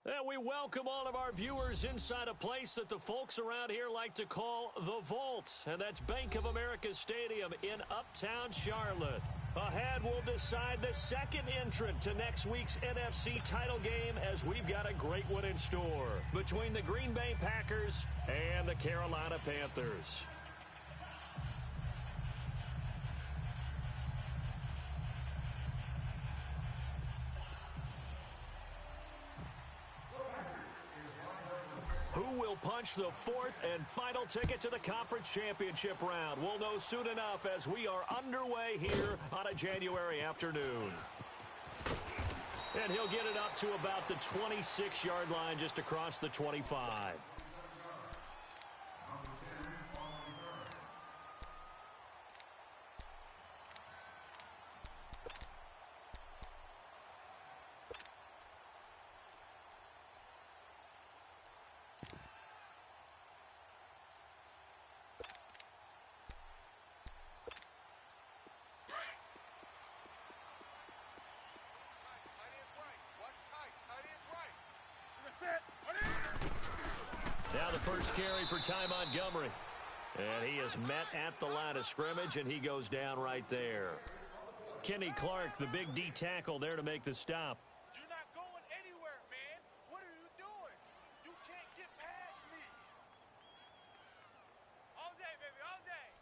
We welcome all of our viewers inside a place that the folks around here like to call the Vault, and that's Bank of America Stadium in Uptown Charlotte. Ahead, we'll decide the second entrant to next week's NFC title game, as we've got a great one in store between the Green Bay Packers and the Carolina Panthers. Who will punch the fourth and final ticket to the conference championship round? We'll know soon enough as we are underway here on a January afternoon. And he'll get it up to about the 26-yard line, just across the 25. Now the first carry for Ty Montgomery. And he is met at the line of scrimmage, and he goes down right there. Kenny Clark, the big D tackle there to make the stop. You're not going anywhere, man. What are you doing? You can't get past me. All day, baby, all day.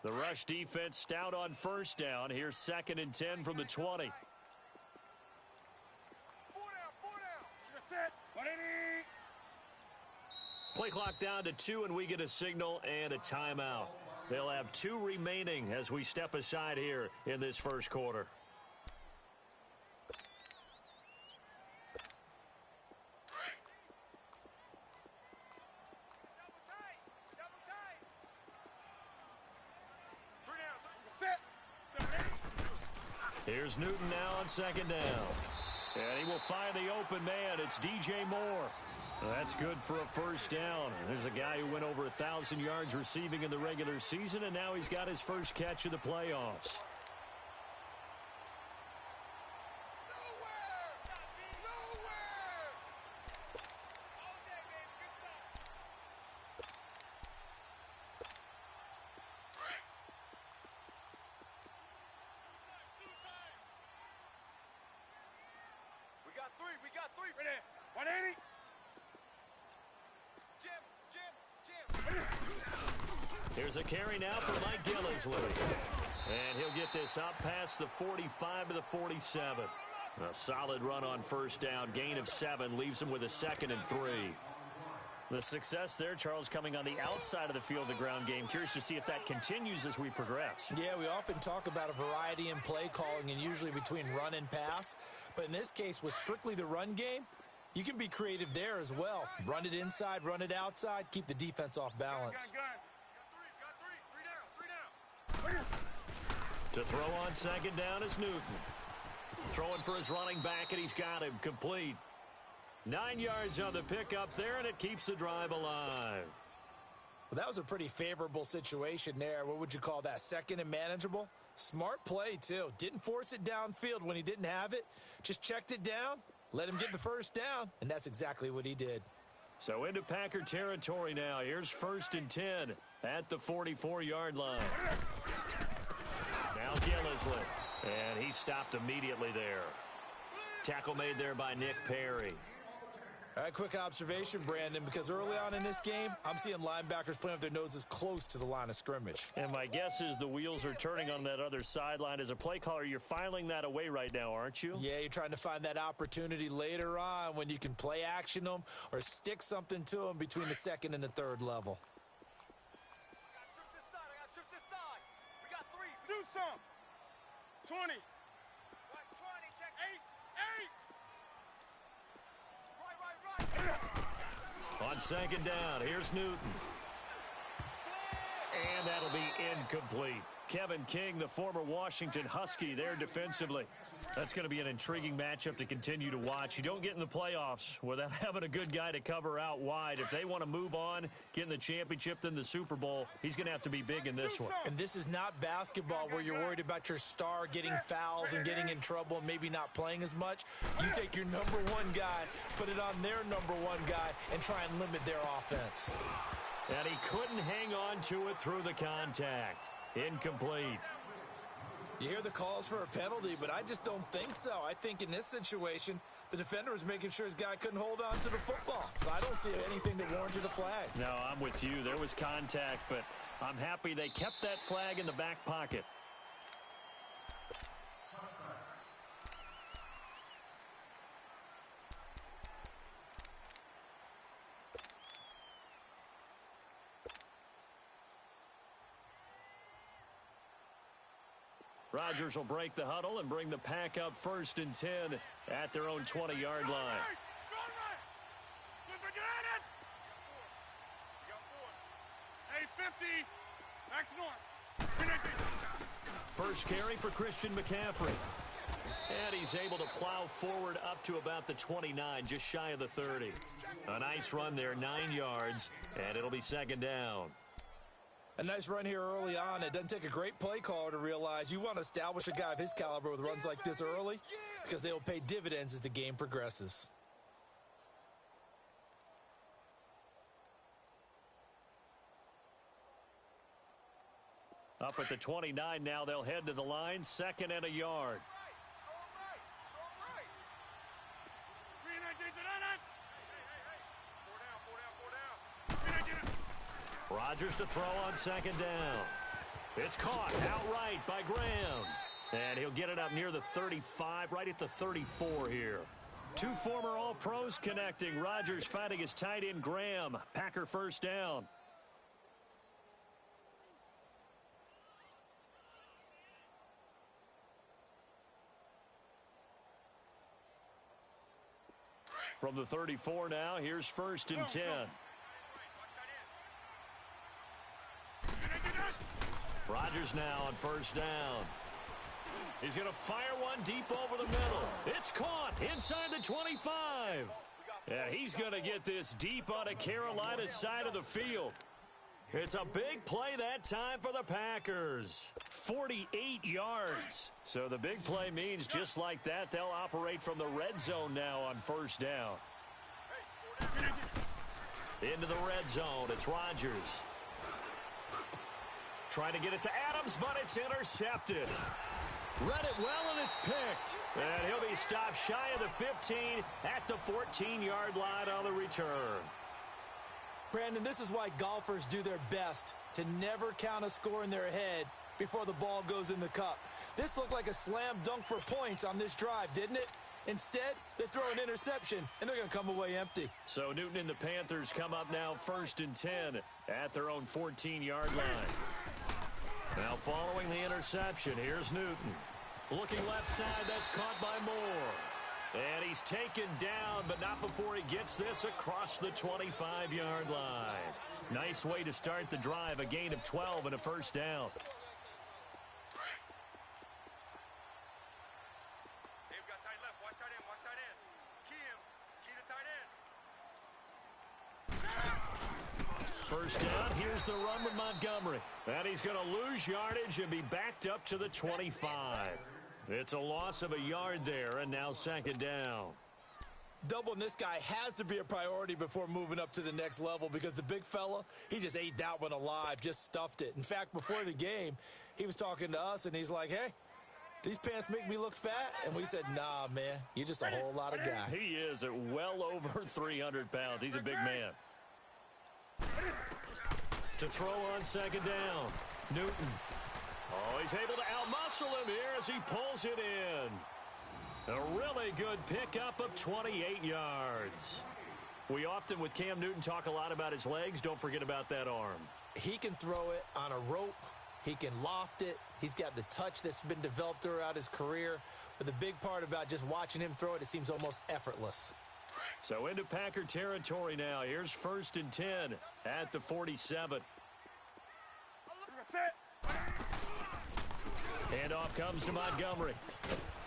The rush defense stout on first down. Here's 2nd and 10 from the 20. Four down. Set. Play clock down to 2, and we get a signal and a timeout. They'll have 2 remaining as we step aside here in this first quarter. Here's Newton now on 2nd down. And he will find the open man. It's DJ Moore. That's good for a first down. There's a guy who went over 1,000 yards receiving in the regular season, and now he's got his first catch of the playoffs. We got three. Ready. 180. Jim. Here's a carry now for Mike Gillisley. And he'll get this up past the 45 to the 47. A solid run on first down. Gain of 7 leaves him with a 2nd and 3. The success there, Charles, coming on the outside of the field, the ground game. Curious to see if that continues as we progress. Yeah, we often talk about a variety in play calling and usually between run and pass. But in this case, with strictly the run game, you can be creative there as well. Run it inside, run it outside, keep the defense off balance. Got three down. To throw on 2nd down is Newton. Throwing for his running back, and he's got him complete. 9 yards on the pickup there, and it keeps the drive alive. Well, that was a pretty favorable situation there. What would you call that? 2nd and manageable? Smart play, too. Didn't force it downfield when he didn't have it. Just checked it down, let him get the first down, and that's exactly what he did. So into Packer territory now. Here's 1st and 10 at the 44-yard line. Now Gillisley, and he stopped immediately there. Tackle made there by Nick Perry. All right, quick observation, Brandon, because early on in this game, I'm seeing linebackers playing with their noses close to the line of scrimmage. And my guess is the wheels are turning on that other sideline. As a play caller, you're filing that away right now, aren't you? Yeah, you're trying to find that opportunity later on when you can play action them or stick something to them between the 2nd and the 3rd level. I got to shift this side. We got 3. Do some. 20. Watch 20. Check 8. On 2nd down, here's Newton. And that'll be incomplete. Kevin King, the former Washington Husky, there defensively. That's going to be an intriguing matchup to continue to watch. You don't get in the playoffs without having a good guy to cover out wide. If they want to move on, get in the championship, then the Super Bowl, he's going to have to be big in this one. And this is not basketball where you're worried about your star getting fouls and getting in trouble and maybe not playing as much. You take your number one guy, put it on their number one guy, and try and limit their offense. And he couldn't hang on to it through the contact. Incomplete. You hear the calls for a penalty, but I just don't think so. I think in this situation, the defender was making sure his guy couldn't hold on to the football. So I don't see anything that warranted a flag. No, I'm with you. There was contact, but I'm happy they kept that flag in the back pocket. Rodgers will break the huddle and bring the pack up 1st and 10 at their own 20-yard line. First carry for Christian McCaffrey. And he's able to plow forward up to about the 29, just shy of the 30. A nice run there, 9 yards, and it'll be 2nd down. A nice run here early on. It doesn't take a great play caller to realize you want to establish a guy of his caliber with runs like this early because they will pay dividends as the game progresses. Up at the 29 now, they'll head to the line, 2nd and a yard. Rodgers to throw on 2nd down. It's caught outright by Graham. And he'll get it up near the 35, right at the 34 here. Two former All-Pros connecting. Rodgers fighting his tight end Graham. Packer 1st down. From the 34 now, here's 1st and 10. Rodgers now on 1st down. He's going to fire one deep over the middle. It's caught inside the 25. And he's going to get this deep on a Carolina side of the field. It's a big play that time for the Packers. 48 yards. So the big play means just like that, they'll operate from the red zone now on 1st down. Into the red zone, it's Rodgers. Trying to get it to Adams, but it's intercepted. Read it well, and it's picked. And he'll be stopped shy of the 15 at the 14-yard line on the return. Brandon, this is why golfers do their best to never count a score in their head before the ball goes in the cup. This looked like a slam dunk for points on this drive, didn't it? Instead, they throw an interception, and they're going to come away empty. So Newton and the Panthers come up now 1st and 10 at their own 14-yard line. Now following the interception, here's Newton. Looking left side, that's caught by Moore. And he's taken down, but not before he gets this across the 25-yard line. Nice way to start the drive, a gain of 12 and a 1st down. First down, here's the run with Montgomery. And he's going to lose yardage and be backed up to the 25. It's a loss of a yard there, and now 2nd down. Doubling this guy has to be a priority before moving up to the next level because the big fella, he just ate that one alive, just stuffed it. In fact, before the game, he was talking to us, and he's like, hey, these pants make me look fat? And we said, nah, man, you're just a whole lot of guy. He is at well over 300 pounds. He's a big man. To throw on 2nd down, Newton. Oh, he's able to outmuscle him here as he pulls it in. A really good pickup of 28 yards. We often, with Cam Newton, talk a lot about his legs. Don't forget about that arm. He can throw it on a rope. He can loft it. He's got the touch that's been developed throughout his career. But the big part about just watching him throw it, it seems almost effortless. So into Packer territory now. Here's 1st and 10 at the 47. And off comes to Montgomery.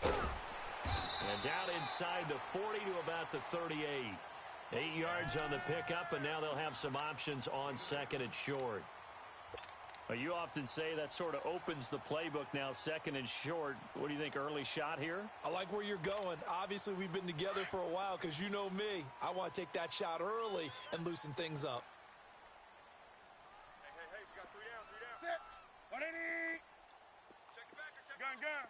And down inside the 40 to about the 38. 8 yards on the pickup, and now they'll have some options on second and short. You often say that sort of opens the playbook now, second and short. What do you think, early shot here? I like where you're going. Obviously, we've been together for a while because you know me. I want to take that shot early and loosen things up. Hey, we got 3 down. Set. 180. Check it back or check it. Gun.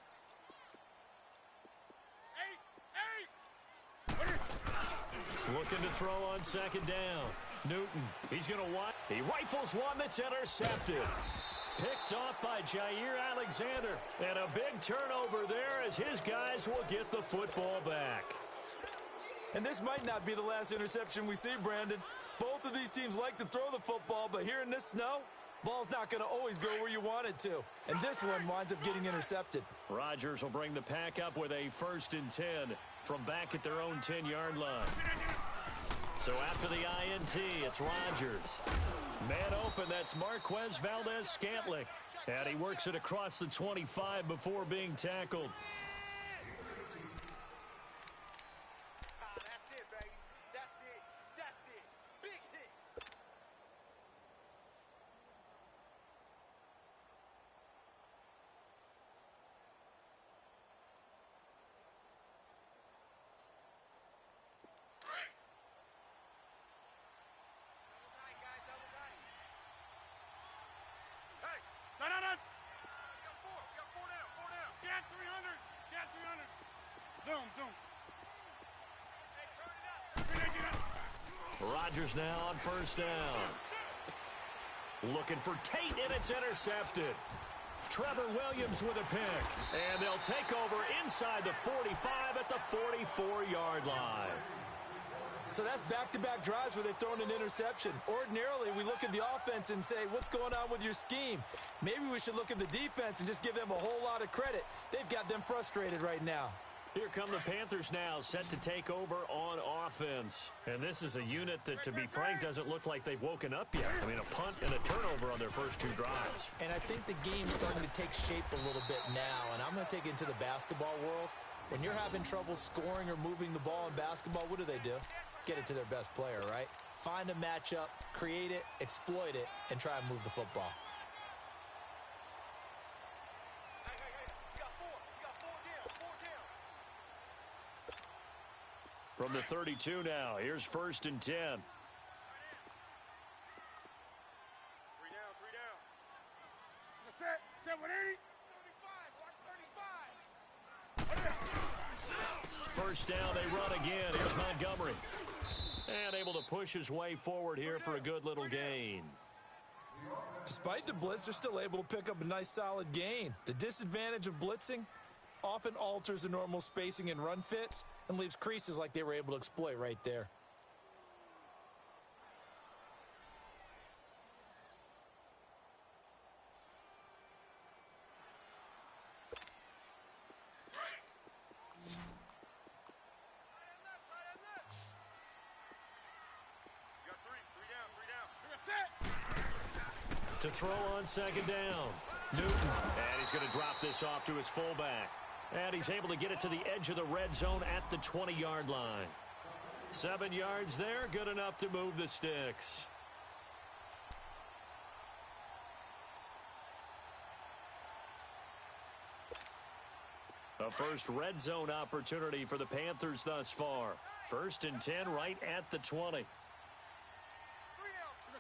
8. Looking to throw on second down. Newton, he's going to want. He rifles one that's intercepted. Picked off by Jair Alexander. And a big turnover there as his guys will get the football back. And this might not be the last interception we see, Brandon. Both of these teams like to throw the football, but here in this snow, ball's not going to always go where you want it to. And this one winds up getting intercepted. Rodgers will bring the pack up with a 1st and 10 from back at their own 10-yard line. So after the INT, it's Rodgers. Man open, that's Marquez Valdez-Scantling. And he works it across the 25 before being tackled. That's it, baby. That's it. Big hit. No. We got 4 down. Scat 300. Zoom. Hey, turn it up. Rodgers now on 1st down. Looking for Tate, and it's intercepted. Trevor Williams with a pick. And they'll take over inside the 45 at the 44-yard line. So that's back-to-back drives where they've thrown an interception. Ordinarily, we look at the offense and say, what's going on with your scheme? Maybe we should look at the defense and just give them a whole lot of credit. They've got them frustrated right now. Here come the Panthers now, set to take over on offense. And this is a unit that, to be frank, doesn't look like they've woken up yet. I mean, a punt and a turnover on their first 2 drives. And I think the game's starting to take shape a little bit now, and I'm going to take it into the basketball world. When you're having trouble scoring or moving the ball in basketball, what do? Get it to their best player, right? Find a matchup, create it, exploit it, and try and move the football. Hey. We got 4 down. From the 32 now, here's 1st and 10. 3 down. Set 180. 35. 1st down, they run again. Here's Montgomery. And able to push his way forward here for a good little gain. Despite the blitz, they're still able to pick up a nice solid gain. The disadvantage of blitzing often alters the normal spacing and run fits and leaves creases like they were able to exploit right there. To throw on 2nd down. Newton. And he's going to drop this off to his fullback. And he's able to get it to the edge of the red zone at the 20-yard line. 7 yards there, good enough to move the sticks. A first red zone opportunity for the Panthers thus far. 1st and 10 right at the 20. 3 down.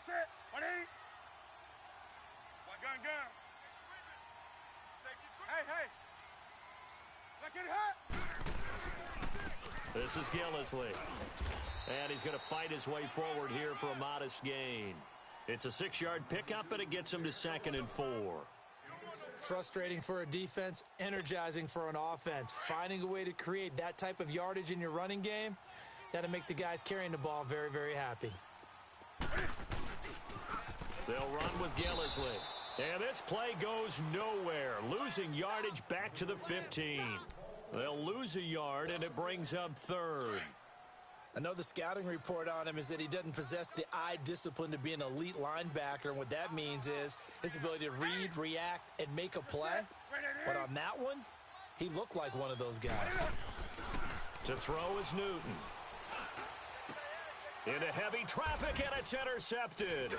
Set 180. Gun. Hey. Look at hot. This is Gillisley. And he's going to fight his way forward here for a modest gain. It's a 6-yard pickup, and it gets him to 2nd and 4. Frustrating for a defense, energizing for an offense. Finding a way to create that type of yardage in your running game, that'll make the guys carrying the ball very, very happy. They'll run with Gillisley. And this play goes nowhere, losing yardage back to the 15. They'll lose a yard, and it brings up 3rd. I know the scouting report on him is that he doesn't possess the eye discipline to be an elite linebacker, and what that means is his ability to read, react, and make a play. But on that one, he looked like one of those guys. To throw is Newton. Into heavy traffic, and it's intercepted.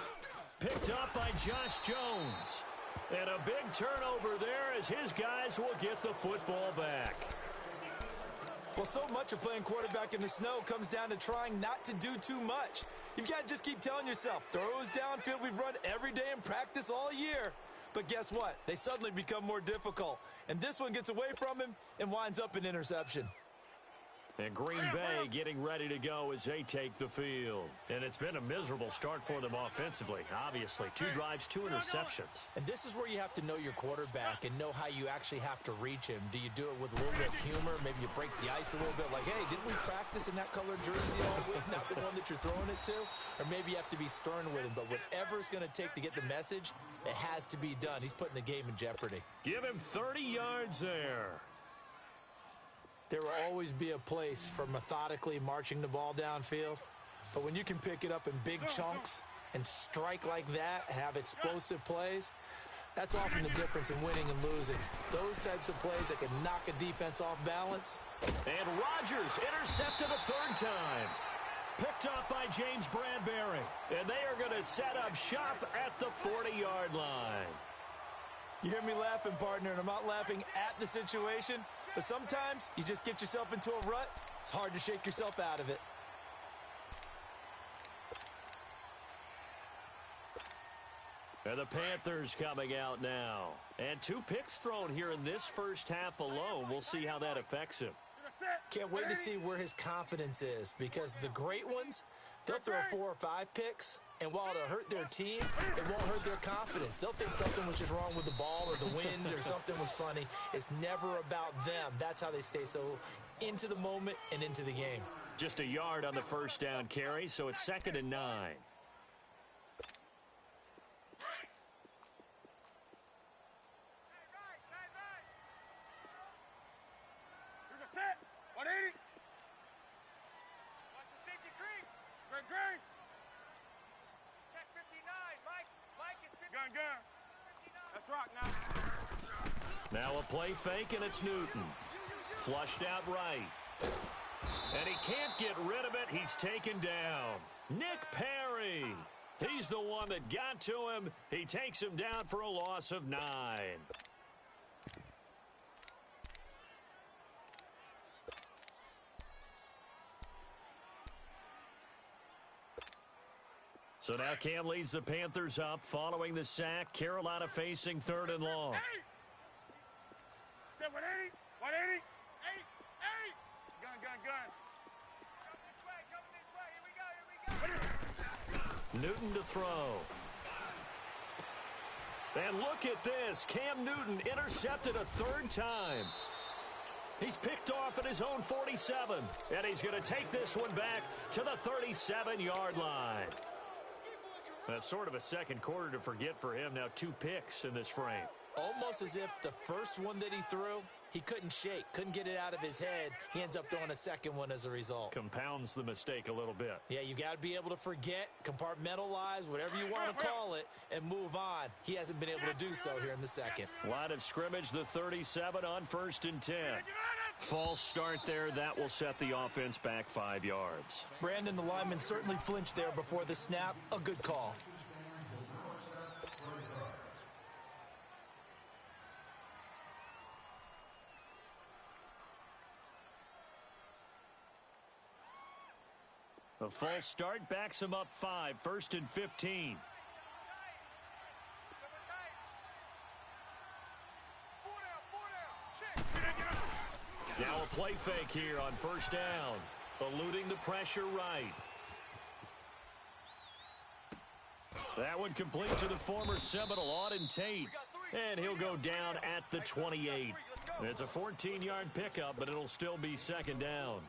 Picked up by Josh Jones. And a big turnover there as his guys will get the football back. Well, so much of playing quarterback in the snow comes down to trying not to do too much. You've got to just keep telling yourself, throws downfield we've run every day in practice all year. But guess what? They suddenly become more difficult. And this one gets away from him and winds up an interception. And Green Bay getting ready to go as they take the field. And it's been a miserable start for them offensively, obviously. 2 drives, 2 interceptions. And this is where you have to know your quarterback and know how you actually have to reach him. Do you do it with a little bit of humor? Maybe you break the ice a little bit like, hey, didn't we practice in that colored jersey all week, not the one that you're throwing it to? Or maybe you have to be stern with him. But whatever it's going to take to get the message, it has to be done. He's putting the game in jeopardy. Give him 30 yards there. There will always be a place for methodically marching the ball downfield. But when you can pick it up in big chunks and strike like that, have explosive plays, that's often the difference in winning and losing. Those types of plays that can knock a defense off balance. And Rodgers intercepted a 3rd time. Picked up by James Bradbury. And they are going to set up shop at the 40-yard line. You hear me laughing, partner, and I'm not laughing at the situation. But sometimes you just get yourself into a rut. It's hard to shake yourself out of it. And the Panthers coming out now. And 2 picks thrown here in this first half alone. We'll see how that affects him. Can't wait to see where his confidence is, because the great ones, they'll throw 4 or 5 picks, and while it'll hurt their team, it won't hurt their confidence. They'll think something was just wrong with the ball or the wind or something was funny. It's never about them. That's how they stay so into the moment and into the game. Just a yard on the first down carry, so it's 2nd and 9. Now a play fake, and it's Newton. Flushed out right. And he can't get rid of it. He's taken down. Nick Perry. He's the one that got to him. He takes him down for a loss of 9. So now Cam leads the Panthers up following the sack. Carolina facing 3rd and long. 180, 180, 8. Gun. Come this way, here we go. Newton to throw. And look at this. Cam Newton intercepted a 3rd time. He's picked off at his own 47. And he's going to take this one back to the 37-yard line. That's sort of a second quarter to forget for him. Now 2 picks in this frame. Almost as if the first one that he threw, he couldn't shake, couldn't get it out of his head. He ends up throwing a second one as a result. Compounds the mistake a little bit. Yeah, you got to be able to forget, compartmentalize, whatever you want to call it, and move on. He hasn't been able to do so here in the second. Line of scrimmage, the 37 on 1st and 10. False start there. That will set the offense back 5 yards. Brandon, the lineman, certainly flinched there before the snap. A good call. A false start backs him up 5, 1st and 15. Now a play fake here on 1st down. Eluding the pressure right. That one complete to the former Seminole, Auden Tate. And he'll go down at the 28. It's a 14-yard pickup, but it'll still be 2nd down.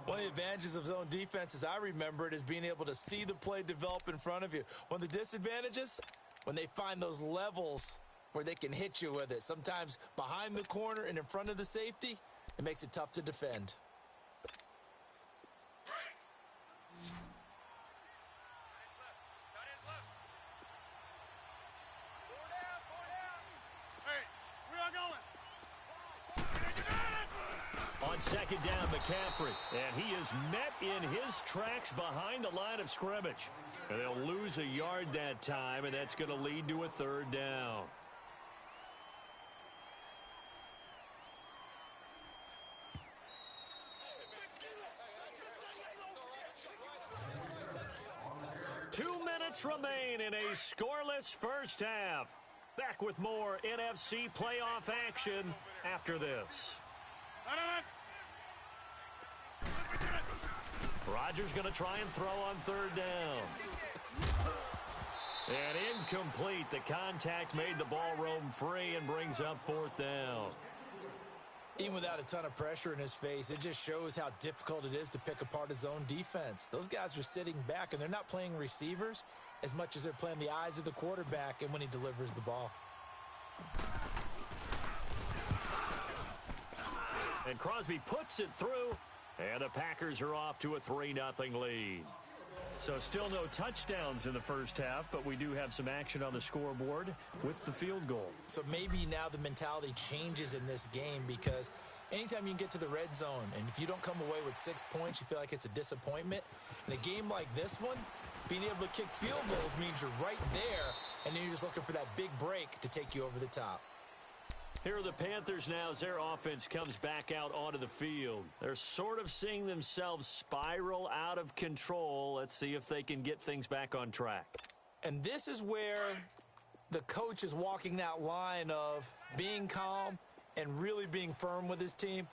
One of the advantages of zone defense, as I remember it, is being able to see the play develop in front of you. One of the disadvantages, when they find those levels where they can hit you with it. Sometimes behind the corner and in front of the safety, it makes it tough to defend. Hey, where y'all going? second down, McCaffrey. And he is met in his tracks behind the line of scrimmage. And they'll lose a yard that time, and that's going to lead to a third down. Remain in a scoreless first half. Back with more NFC playoff action after this. Rodgers going to try and throw on third down. And incomplete. The contact made the ball roam free and brings up fourth down. Even without a ton of pressure in his face, it just shows how difficult it is to pick apart his own defense. Those guys are sitting back, and they're not playing receivers as much as they're playing the eyes of the quarterback and when he delivers the ball. And Crosby puts it through, and the Packers are off to a 3-0 lead. So still no touchdowns in the first half, but we do have some action on the scoreboard with the field goal. So maybe now the mentality changes in this game, because anytime you can get to the red zone, and if you don't come away with 6 points, you feel like it's a disappointment. In a game like this one, being able to kick field goals means you're right there, and then you're just looking for that big break to take you over the top. Here are the Panthers now as their offense comes back out onto the field. They're sort of seeing themselves spiral out of control. Let's see if they can get things back on track. And this is where the coach is walking that line of being calm and really being firm with his team.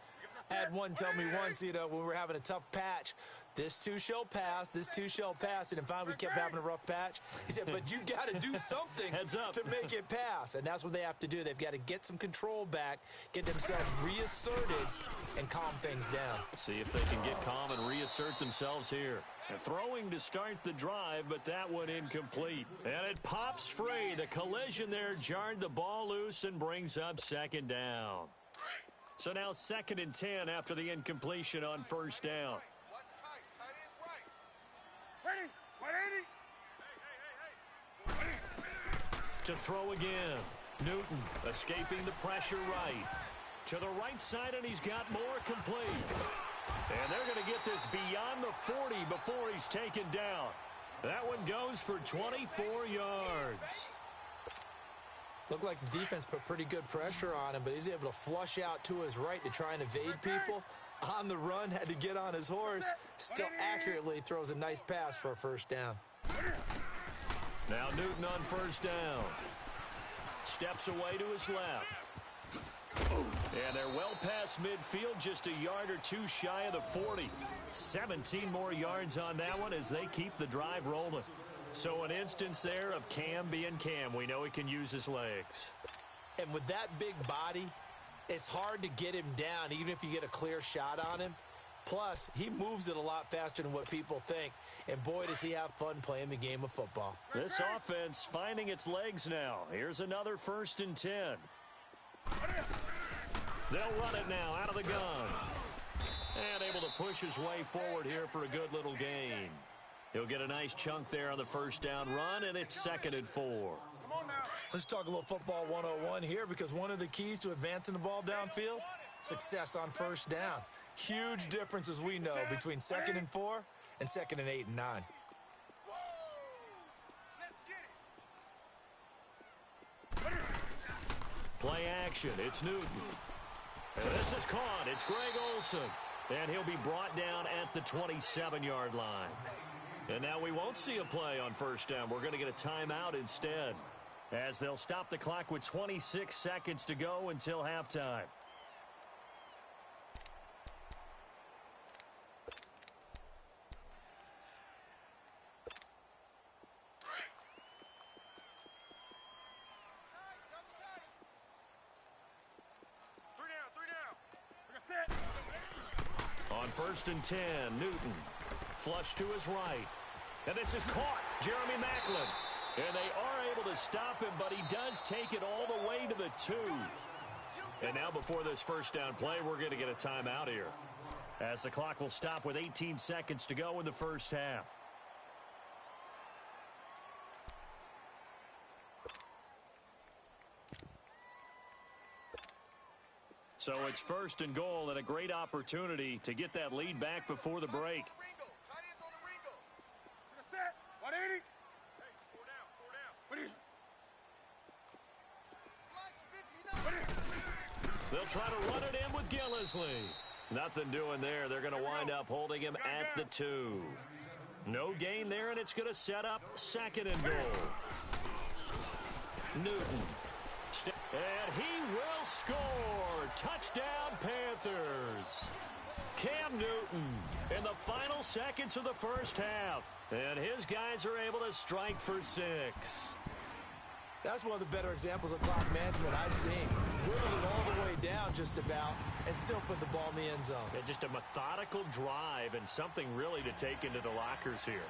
I had one tell me once, when we were having a tough patch, this too shall pass, this too shall pass. And then finally we kept having a rough patch. He said, but you got to do something to make it pass. And that's what they have to do. They've got to get some control back, get themselves reasserted, and calm things down. See if they can get calm and reassert themselves here. And throwing to start the drive, but that one incomplete. And it pops free. The collision there jarred the ball loose and brings up second down. So now 2nd and 10 after the incompletion on first down. To throw again. Newton escaping the pressure right. To the right side, and he's got more complete. And they're going to get this beyond the 40 before he's taken down. That one goes for 24 yards. Looked like the defense put pretty good pressure on him, but he's able to flush out to his right to try and evade people. On the run, had to get on his horse. Still accurately throws a nice pass for a first down. Now Newton on first down. Steps away to his left. And they're well past midfield, just a yard or two shy of the 40. 17 more yards on that one as they keep the drive rolling. So an instance there of Cam being Cam. We know he can use his legs. And with that big body, it's hard to get him down, even if you get a clear shot on him. Plus, he moves it a lot faster than what people think. And boy, does he have fun playing the game of football. This offense finding its legs now. Here's another 1st and 10. They'll run it now out of the gun. And able to push his way forward here for a good little gain. He'll get a nice chunk there on the first down run, and it's 2nd and 4. Let's talk a little football 101 here, because one of the keys to advancing the ball downfield, success on first down. Huge difference, as we know, between 2nd and 4 and 2nd and 8 and 9. Play action. It's Newton. And this is caught. It's Greg Olsen. And he'll be brought down at the 27-yard line. And now we won't see a play on first down. We're going to get a timeout instead, as they'll stop the clock with 26 seconds to go until halftime. On 1st and 10, Newton. Flush to his right. And this is caught. Jeremy Maclin. And they are able to stop him, but he does take it all the way to the 2. And now before this first down play, we're going to get a timeout here, as the clock will stop with 18 seconds to go in the first half. So it's first and goal and a great opportunity to get that lead back before the break. Set. 180. Hey, four down. What is it? They'll try to run it in with Gillisley. Nothing doing there. They're going to wind up holding him at the 2. No gain there, and it's going to set up second and goal. Newton. And he will score. Touchdown, Panthers. Cam Newton in the final seconds of the first half. And his guys are able to strike for 6. That's one of the better examples of clock management I've seen. Whittled it all the way down just about and still put the ball in the end zone. Yeah, just a methodical drive and something really to take into the lockers here.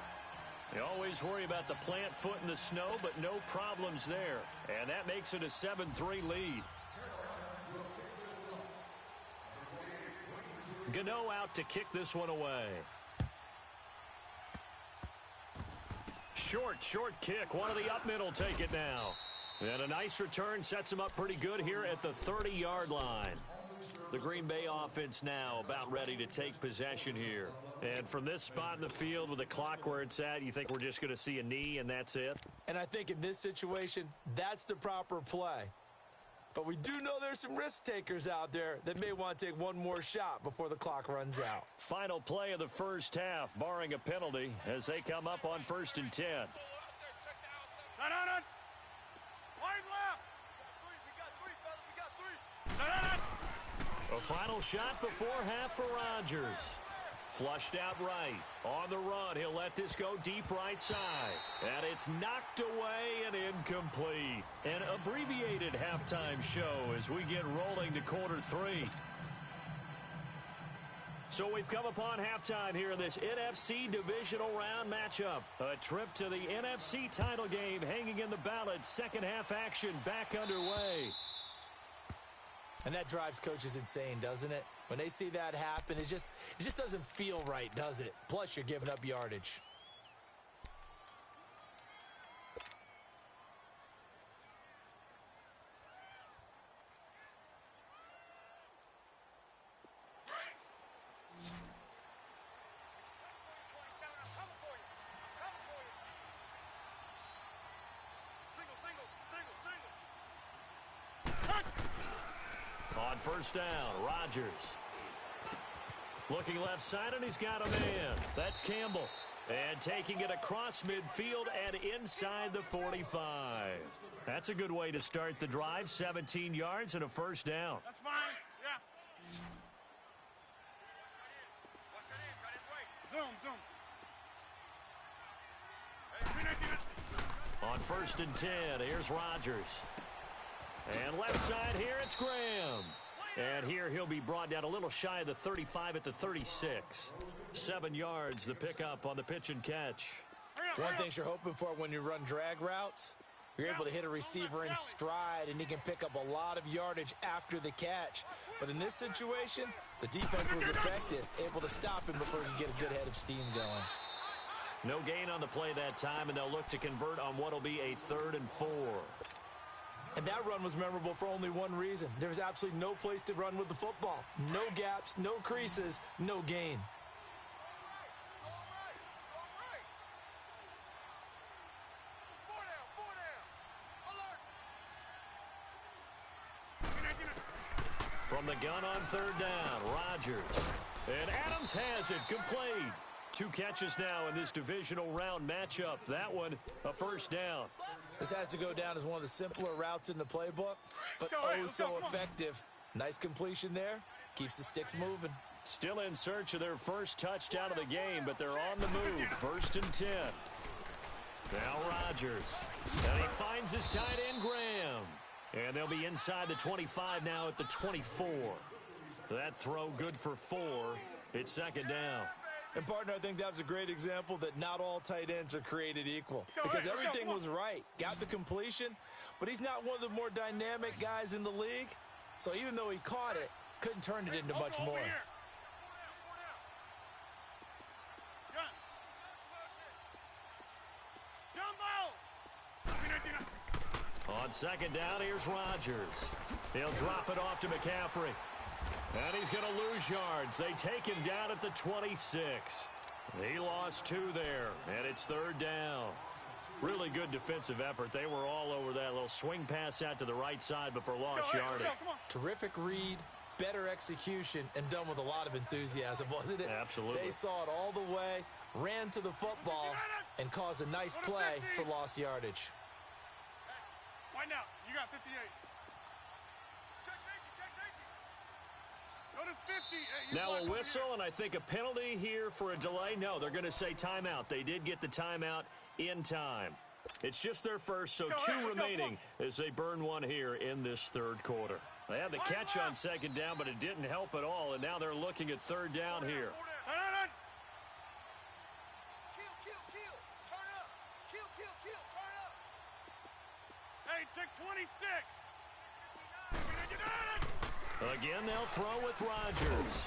They always worry about the plant foot in the snow, but no problems there. And that makes it a 7-3 lead. Gano out to kick this one away. Short kick. One of the up mid will take it now. And a nice return sets him up pretty good here at the 30-yard line. The Green Bay offense now about ready to take possession here. And from this spot in the field with the clock where it's at, you think we're just going to see a knee and that's it? And I think in this situation, that's the proper play. But we do know there's some risk takers out there that may want to take one more shot before the clock runs out. Final play of the first half, barring a penalty, as they come up on 1st and 10. Wide left. We got 3, A final shot before half for Rodgers. Flushed out right. On the run, he'll let this go deep right side. And it's knocked away and incomplete. An abbreviated halftime show as we get rolling to quarter 3. So we've come upon halftime here in this NFC divisional round matchup. A trip to the NFC title game hanging in the balance. Second half action back underway. And that drives coaches insane, doesn't it? When they see that happen, it just doesn't feel right, does it? Plus, you're giving up yardage. On first down, Rodgers. Looking left side, and he's got a man. That's Campbell. And taking it across midfield and inside the 45. That's a good way to start the drive. 17 yards and a first down. That's fine. Yeah. Zoom. On 1st and 10, here's Rodgers. And left side here, it's Graham. And here he'll be brought down a little shy of the 35 at the 36. 7 yards, the pickup on the pitch and catch. One thing you're hoping for when you run drag routes, you're able to hit a receiver in stride, and he can pick up a lot of yardage after the catch. But in this situation, the defense was effective, able to stop him before he could get a good head of steam going. No gain on the play that time, and they'll look to convert on what will be a 3rd and 4. And that run was memorable for only one reason. There was absolutely no place to run with the football. No gaps, no creases, no gain. From the gun on 3rd down, Rodgers. And Adams has it, complete. 2 catches now in this divisional round matchup. That one, a first down. This has to go down as one of the simpler routes in the playbook, but oh so effective. Nice completion there. Keeps the sticks moving. Still in search of their first touchdown of the game, but they're on the move. 1st and 10. Now Rodgers. And he finds his tight end, Graham. And they'll be inside the 25 now at the 24. That throw good for 4. It's 2nd down. And, partner, I think that was a great example that not all tight ends are created equal. Because everything was right. Got the completion, but he's not one of the more dynamic guys in the league. So even though he caught it, couldn't turn it into much more. On 2nd down, here's Rodgers. He'll drop it off to McCaffrey. And he's going to lose yards. They take him down at the 26. He lost 2 there, and it's third down. Really good defensive effort. They were all over that little swing pass out to the right side before lost yardage. Terrific read, better execution, and done with a lot of enthusiasm, wasn't it? Absolutely. They saw it all the way, ran to the football, and caused a nice play for lost yardage. Find out. You got 58. Check safety. Go to 50. Hey, now a whistle, and I think a penalty here for a delay. No, they're going to say timeout. They did get the timeout in time. It's just their first, so 2 remaining as they burn one here in this third quarter. They had the catch on second down, but it didn't help at all, and now they're looking at third down here. Hey, check 26. Again, they'll throw with Rodgers.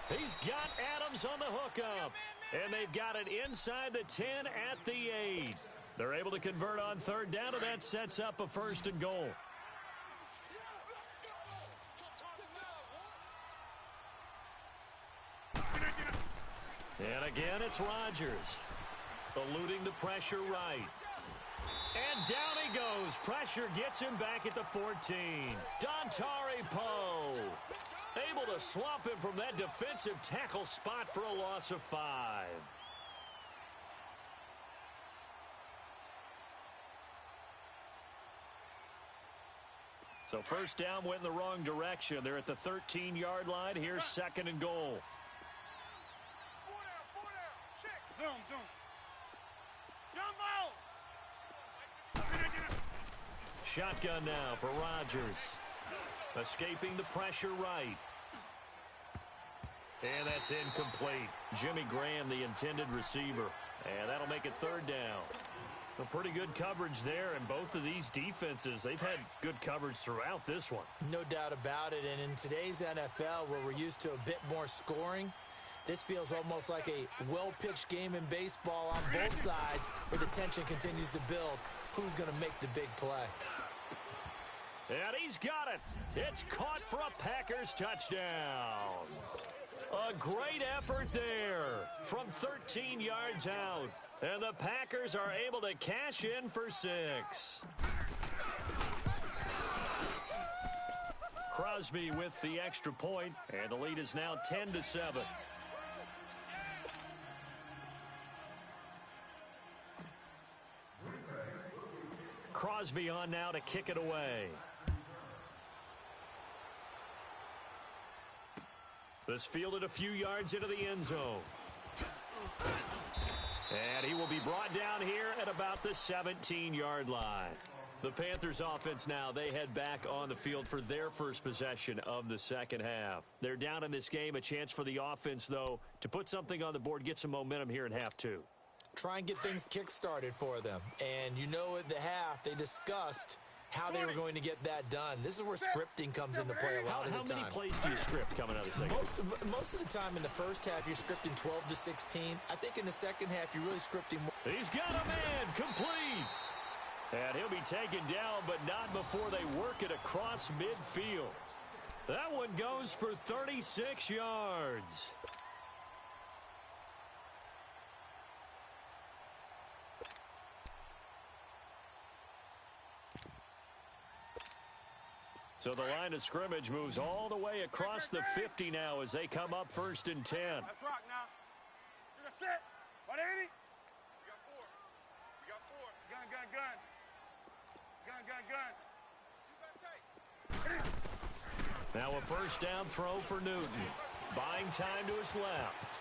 He's got Adams on the hookup, and they've got it inside the 10 at the 8. They're able to convert on third down, and that sets up a first and goal. And again, it's Rodgers, eluding the pressure right. And down he goes. Pressure gets him back at the 14. Dontari Poe able to swamp him from that defensive tackle spot for a loss of 5. So first down went in the wrong direction. They're at the 13-yard line. Here's second and goal. 4 down. Check. Zoom. Jump out. Shotgun now for Rodgers. Escaping the pressure right. And that's incomplete. Jimmy Graham, the intended receiver. And that'll make it third down. A pretty good coverage there, and both of these defenses, they've had good coverage throughout this one. No doubt about it, and in today's NFL, where we're used to a bit more scoring, this feels almost like a well-pitched game in baseball on both sides, where the tension continues to build. Who's going to make the big play? And he's got it. It's caught for a Packers touchdown. A great effort there from 13 yards out. And the Packers are able to cash in for 6. Crosby with the extra point, and the lead is now 10-7. Crosby on now to kick it away. This fielded a few yards into the end zone. And he will be brought down here at about the 17-yard line. The Panthers offense now, they head back on the field for their first possession of the second half. They're down in this game. A chance for the offense, though, to put something on the board, get some momentum here in half 2. Try and get things kick-started for them. And you know at the half, they discussed how they were going to get that done. This is where scripting comes into play a lot of the time. How many plays do you script coming out of the second? Most of the time in the first half, you're scripting 12 to 16. I think in the second half, you're really scripting more. He's got a man, complete. And he'll be taken down, but not before they work it across midfield. That one goes for 36 yards. So the line of scrimmage moves all the way across the 50 now as they come up first and 10. Let's rock now. You're set. 180. We got 4. Gun. Now a first down throw for Newton. Buying time to his left.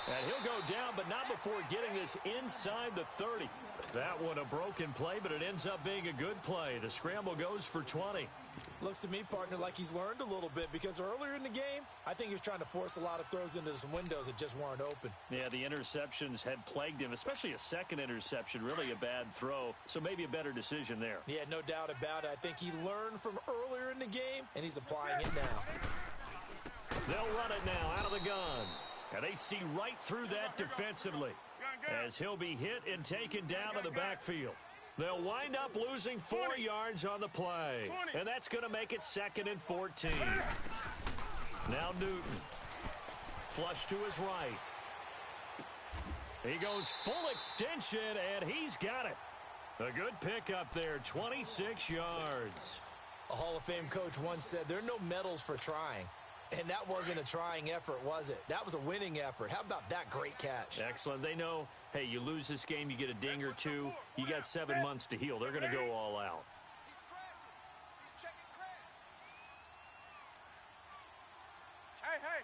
And he'll go down, but not before getting this inside the 30. That one a broken play, but it ends up being a good play. The scramble goes for 20. Looks to me, partner, like he's learned a little bit, because earlier in the game, I think he was trying to force a lot of throws into some windows that just weren't open. Yeah, the interceptions had plagued him, especially a second interception, really a bad throw, so maybe a better decision there. Yeah, no doubt about it. I think he learned from earlier in the game, and he's applying it now. They'll run it now out of the gun. And they see right through that defensively as he'll be hit and taken down to the backfield. They'll wind up losing 4 yards on the play. And that's going to make it 2nd and 14. Now Newton. Flush to his right. He goes full extension, and he's got it. A good pickup there, 26 yards. A Hall of Fame coach once said, there are no medals for trying. And that wasn't a trying effort, was it? That was a winning effort. How about that great catch? Excellent. They know, hey, you lose this game, you get a ding or two. You got 7 months to heal. They're going to go all out. He's checking crack. Hey.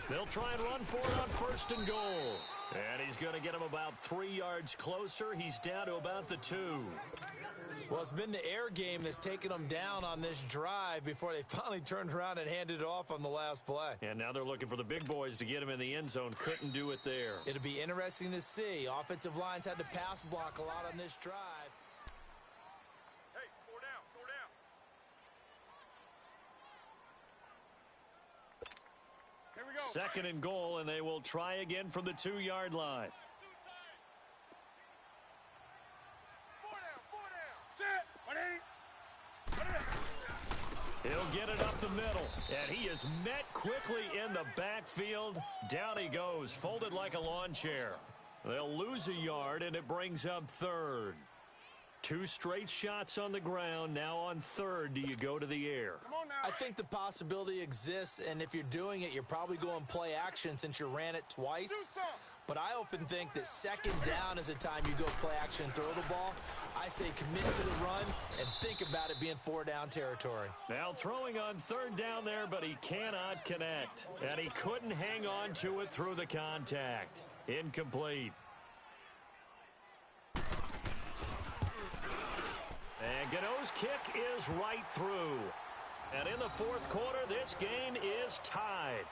They'll try and run for it on 1st and goal. And he's going to get him about 3 yards closer. He's down to about the 2. Well, it's been the air game that's taken them down on this drive before they finally turned around and handed it off on the last play. And now they're looking for the big boys to get him in the end zone. Couldn't do it there. It'll be interesting to see. Offensive lines had to pass block a lot on this drive. Hey, 4 down, 4 down. Here we go. 2nd and goal, and they will try again from the 2-yard line. 4 down. He'll get it up the middle, and he is met quickly in the backfield. Down he goes, folded like a lawn chair. They'll lose a yard, and it brings up 3rd. 2 straight shots on the ground. Now on 3rd, do you go to the air? Come on now. I think the possibility exists, and if you're doing it, you're probably going play action since you ran it twice. Do some. But I often think that 2nd down is a time you go play action and throw the ball. I say commit to the run and think about it being 4-down territory. Now throwing on 3rd down there, but he cannot connect. And he couldn't hang on to it through the contact. Incomplete. And Gano's kick is right through. And in the 4th quarter, this game is tied.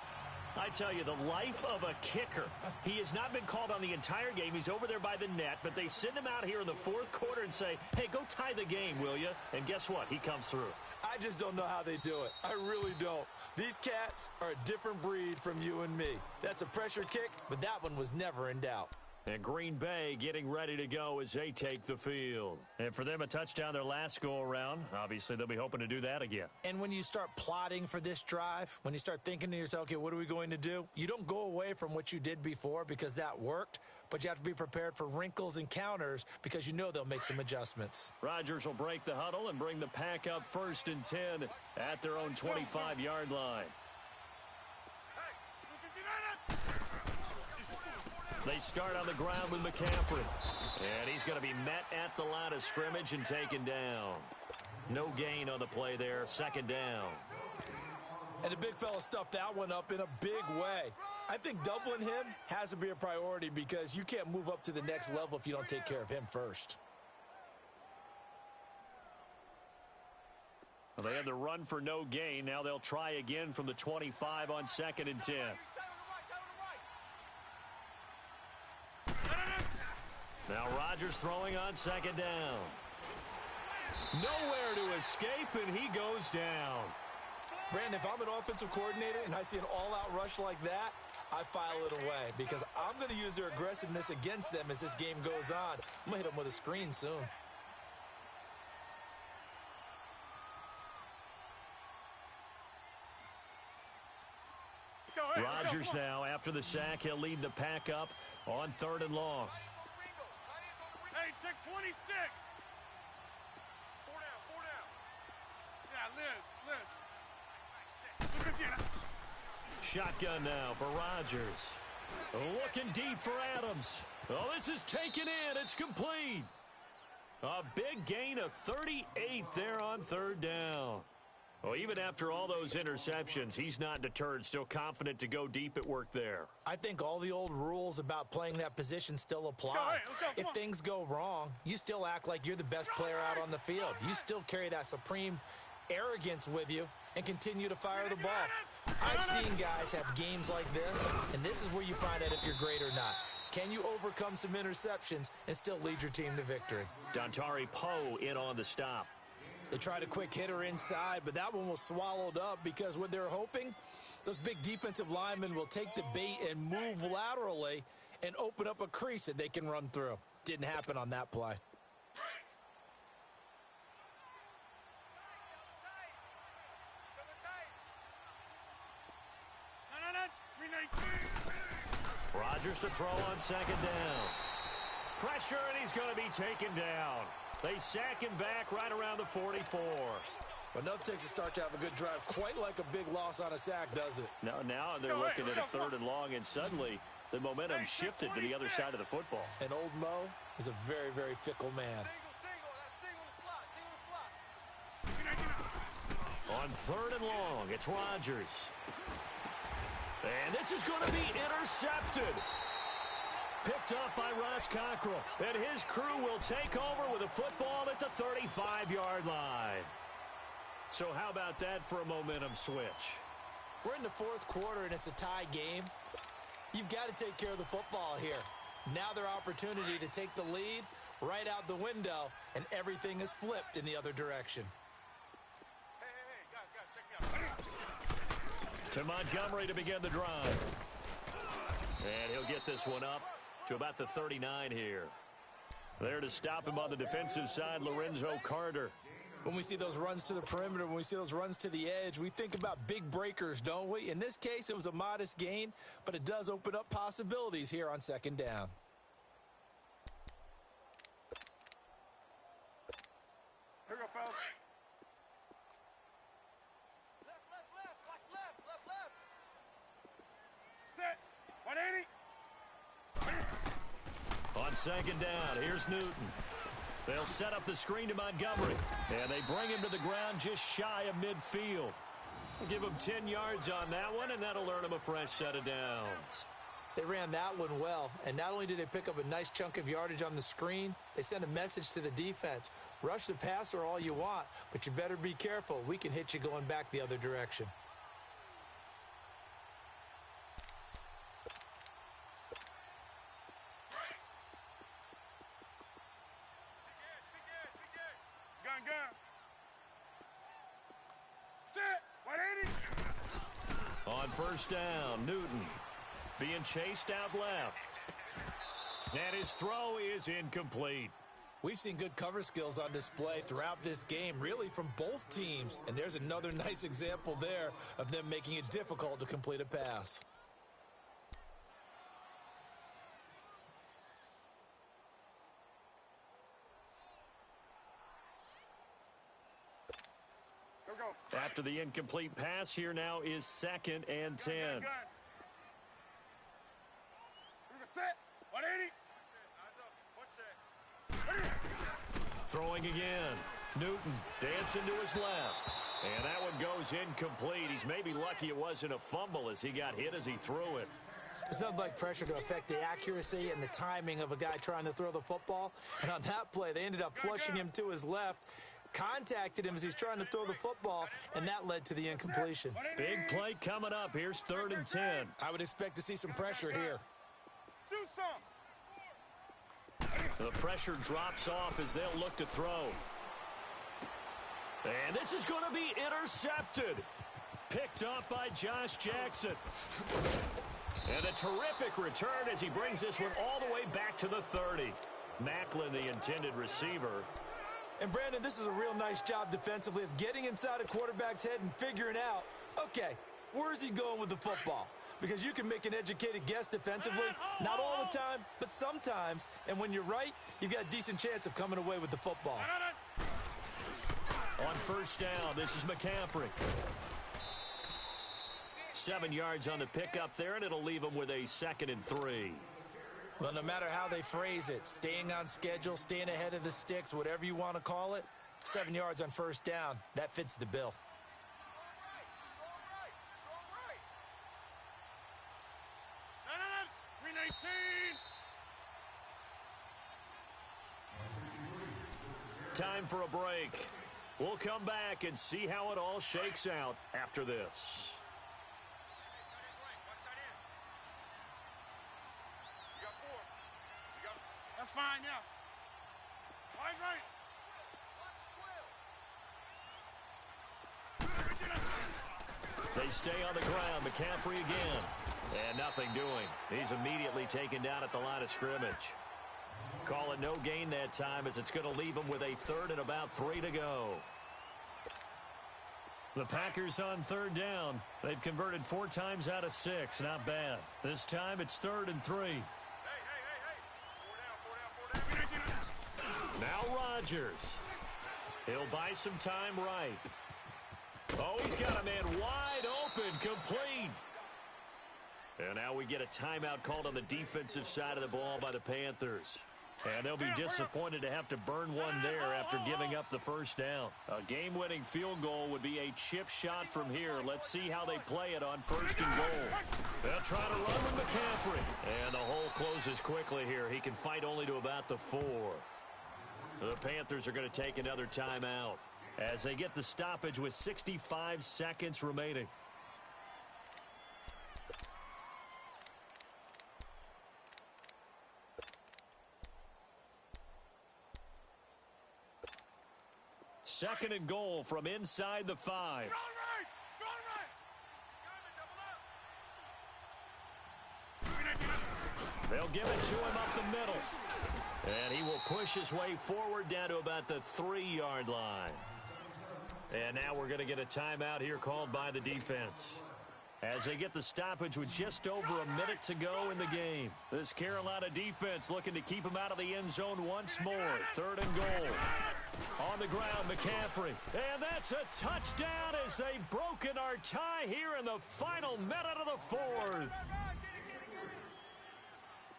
I tell you, the life of a kicker. He has not been called on the entire game. He's over there by the net, but they send him out here in the 4th quarter and say, hey, go tie the game, will you? And guess what? He comes through. I just don't know how they do it. I really don't. These cats are a different breed from you and me. That's a pressure kick, but that one was never in doubt. And Green Bay getting ready to go as they take the field. And for them, a touchdown their last go-around. Obviously, they'll be hoping to do that again. And when you start plotting for this drive, when you start thinking to yourself, okay, what are we going to do? You don't go away from what you did before because that worked, but you have to be prepared for wrinkles and counters because you know they'll make some adjustments. Rodgers will break the huddle and bring the pack up 1st and 10 at their own 25-yard line. They start on the ground with McCaffrey. And he's going to be met at the line of scrimmage and taken down. No gain on the play there. 2nd down. And the big fella stuffed that one up in a big way. I think doubling him has to be a priority because you can't move up to the next level if you don't take care of him first. Well, they had the run for no gain. Now they'll try again from the 25 on 2nd and 10. Now Rodgers throwing on 2nd down. Nowhere to escape, and he goes down. Brandon, if I'm an offensive coordinator and I see an all-out rush like that, I file it away because I'm going to use their aggressiveness against them as this game goes on. I'm going to hit them with a screen soon. Rodgers now, after the sack, he'll lead the pack up on 3rd and long. Hey, check 26. 4 down. Yeah, Liz. Shotgun now for Rodgers. Looking deep for Adams. Oh, this is taken in. It's complete. A big gain of 38 there on 3rd down. Well, even after all those interceptions, he's not deterred, still confident to go deep at work there. I think all the old rules about playing that position still apply. If things go wrong, you still act like you're the best player out on the field. You still carry that supreme arrogance with you and continue to fire the ball. I've seen guys have games like this, and this is where you find out if you're great or not. Can you overcome some interceptions and still lead your team to victory? Dontari Poe in on the stop. They tried a quick hitter inside, but that one was swallowed up because what they're hoping, those big defensive linemen will take the bait and move laterally and open up a crease that they can run through. Didn't happen on that play. Rodgers to throw on second down. Pressure, and he's going to be taken down. They sack him back right around the 44. But enough takes a start to have a good drive. Quite like a big loss on a sack, does it? Now they're looking at a 3rd and long, and suddenly the momentum shifted to the other side of the football. And old Mo is a very, very fickle man. On 3rd and long, it's Rodgers. And this is going to be intercepted. Picked up by Ross Cockrell. And his crew will take over with a football at the 35-yard line. So how about that for a momentum switch? We're in the 4th quarter, and it's a tie game. You've got to take care of the football here. Now their opportunity to take the lead right out the window, and everything is flipped in the other direction. To Montgomery to begin the drive. And he'll get this one up to about the 39 here. There to stop him on the defensive side, Lorenzo Carter. When we see those runs to the perimeter, when we see those runs to the edge, we think about big breakers, don't we? In this case, it was a modest gain, but it does open up possibilities here on second down. Here we go, fellas. Watch left. Set. 180. On second down, here's Newton. They'll set up the screen to Montgomery, and they bring him to the ground just shy of midfield. We'll give him 10 yards on that one, and that'll earn him a fresh set of downs. They ran that one well, and not only did they pick up a nice chunk of yardage on the screen, they sent a message to the defense. Rush the passer all you want, but you better be careful. We can hit you going back the other direction. Gun. Set. 180. On first down, Newton being chased out left. And his throw is incomplete. We've seen good cover skills on display throughout this game, really from both teams. And there's another nice example there of them making it difficult to complete a pass. After the incomplete pass, here now is 2nd and 10. Gun. Set. 180. Throwing again. Newton dancing to his left. And that one goes incomplete. He's maybe lucky it wasn't a fumble as he got hit as he threw it. There's nothing like pressure to affect the accuracy and the timing of a guy trying to throw the football. And on that play, they ended up flushing him to his left, contacted him as he's trying to throw the football, and that led to the incompletion. Big play coming up. Here's 3rd and 10. I would expect to see some pressure here. Do some. The pressure drops off as they'll look to throw. And this is going to be intercepted. Picked up by Josh Jackson. And a terrific return as he brings this one all the way back to the 30. Macklin, the intended receiver. And, Brandon, this is a real nice job defensively of getting inside a quarterback's head and figuring out, okay, where's he going with the football? Because you can make an educated guess defensively, not all the time, but sometimes. And when you're right, you've got a decent chance of coming away with the football. On first down, this is McCaffrey. 7 yards on the pickup there, and it'll leave him with a 2nd and 3. Well, no matter how they phrase it, staying on schedule, staying ahead of the sticks, whatever you want to call it, 7 yards on first down, that fits the bill. Time for a break. We'll come back and see how it all shakes out after this. That's fine, yeah. Right. They stay on the ground. McCaffrey again. And nothing doing. He's immediately taken down at the line of scrimmage. Call it no gain that time as it's going to leave him with a third and about 3 to go. The Packers on third down. They've converted 4 times out of 6. Not bad. This time it's 3rd and 3. Hey. 4 down. Now Rodgers. He'll buy some time right. Oh, he's got a man wide open, complete. And now we get a timeout called on the defensive side of the ball by the Panthers. And they'll be disappointed to have to burn one there after giving up the first down. A game-winning field goal would be a chip shot from here. Let's see how they play it on 1st and goal. They'll try to run with McCaffrey. And the hole closes quickly here. He can fight only to about the 4. The Panthers are going to take another timeout as they get the stoppage with 65 seconds remaining. Second and goal from inside the 5. Strong right. They'll give it to him up the middle. And he will push his way forward down to about the 3-yard line. And now we're going to get a timeout here called by the defense as they get the stoppage with just over a minute to go in the game. This Carolina defense looking to keep him out of the end zone once more. 3rd and goal. On the ground, McCaffrey. And that's a touchdown as they've broken our tie here in the final minute of the 4th.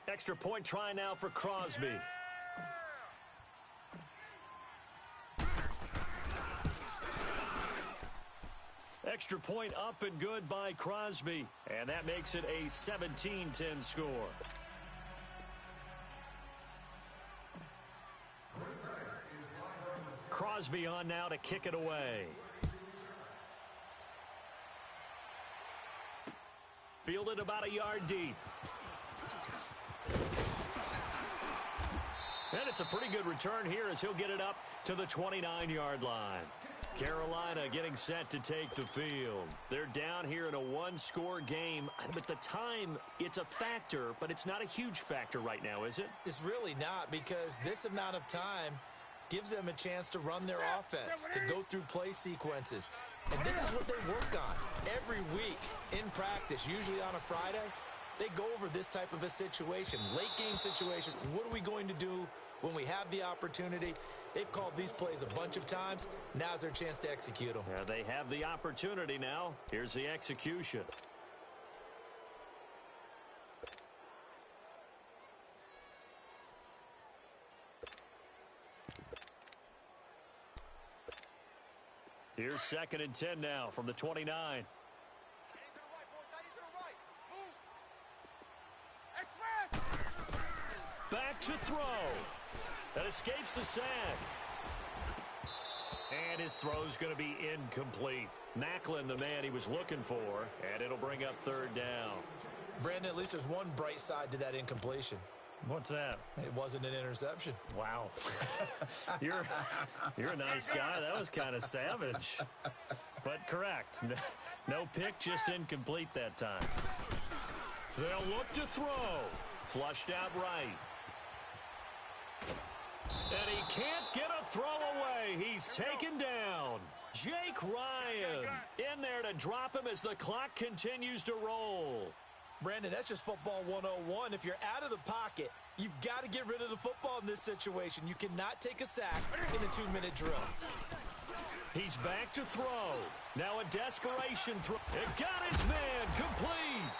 Extra point try now for Crosby. Extra point up and good by Crosby. And that makes it a 17-10 score. Crosby on now to kick it away. Fielded about a yard deep. And it's a pretty good return here as he'll get it up to the 29-yard line. Carolina getting set to take the field. They're down here in a 1-score game. But the time, it's a factor, but it's not a huge factor right now, is it? It's really not, because this amount of time gives them a chance to run their offense, to go through play sequences. And this is what they work on every week in practice, usually on a Friday. They go over this type of a situation, late game situation. What are we going to do when we have the opportunity? They've called these plays a bunch of times. Now's their chance to execute them. Yeah, they have the opportunity now. Here's the execution. Here's 2nd and 10 now from the 29. Back to throw. That escapes the sack. And his throw's going to be incomplete. Macklin, the man he was looking for, and it'll bring up 3rd down. Brandon, at least there's one bright side to that incompletion. What's that? It wasn't an interception. Wow. You're a nice guy. That was kind of savage. But correct. No pick, just incomplete that time. They'll look to throw. Flushed out right. And he can't get a throw away. He's taken down. Jake Ryan in there to drop him as the clock continues to roll. Brandon, that's just football 101. If you're out of the pocket, you've got to get rid of the football in this situation. You cannot take a sack in a 2-minute drill. He's back to throw. Now a desperation throw. It got his man complete.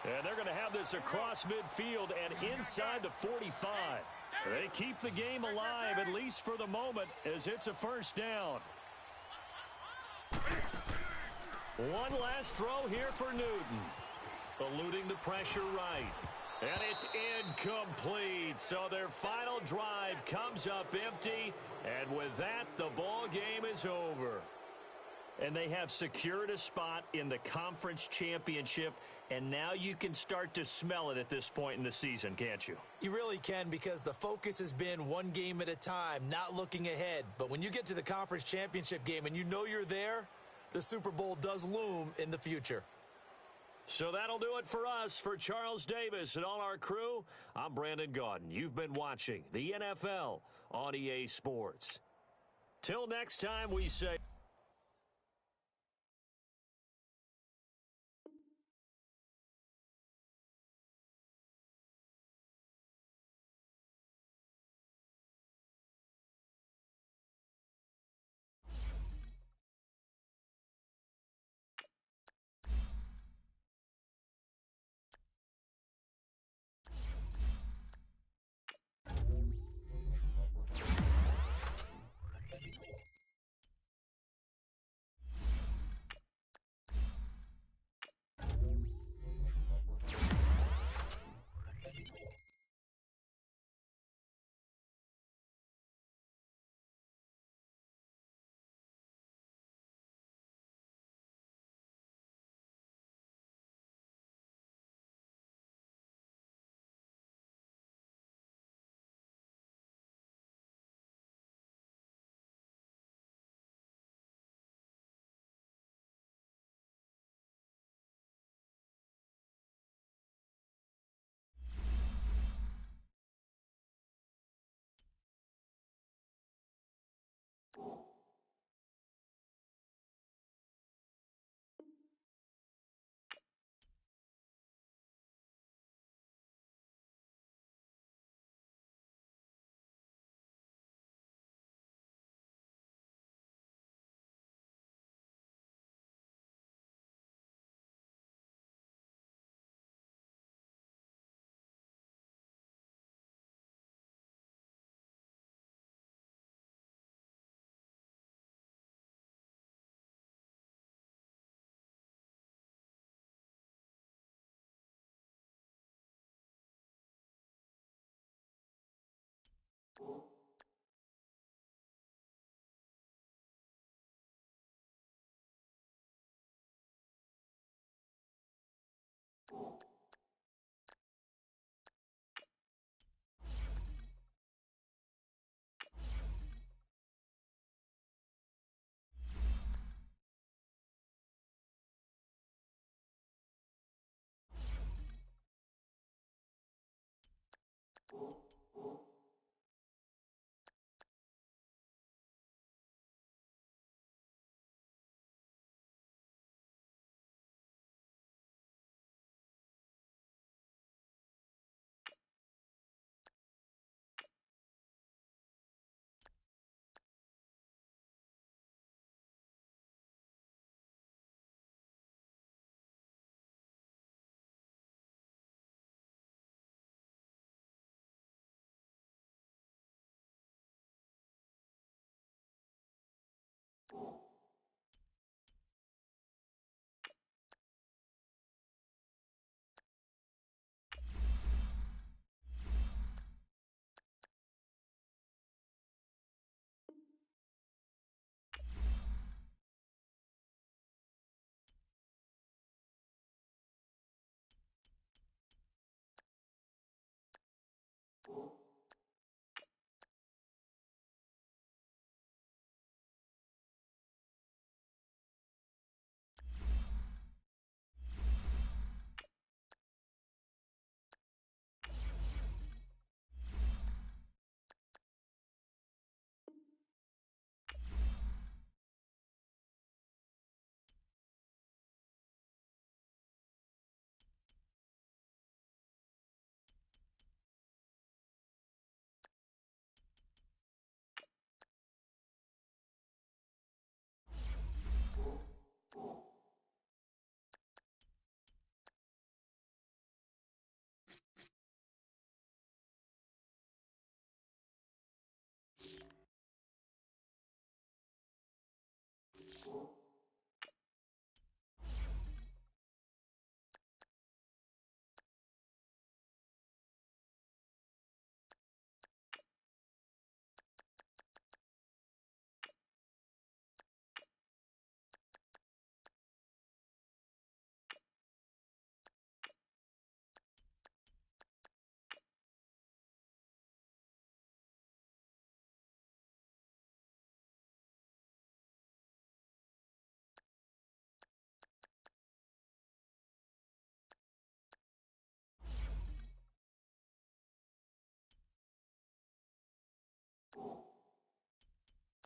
And they're going to have this across midfield and inside the 45. They keep the game alive, at least for the moment, as it's a 1st down. One last throw here for Newton. Eluding the pressure right. And it's incomplete. So their final drive comes up empty. And with that, the ball game is over. And they have secured a spot in the conference championship. And now you can start to smell it at this point in the season, can't you? You really can, because the focus has been one game at a time, not looking ahead. But when you get to the conference championship game and you know you're there, the Super Bowl does loom in the future. So that'll do it for us. For Charles Davis and all our crew, I'm Brandon Gaudin. You've been watching the NFL on EA Sports. Till next time, we say...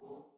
you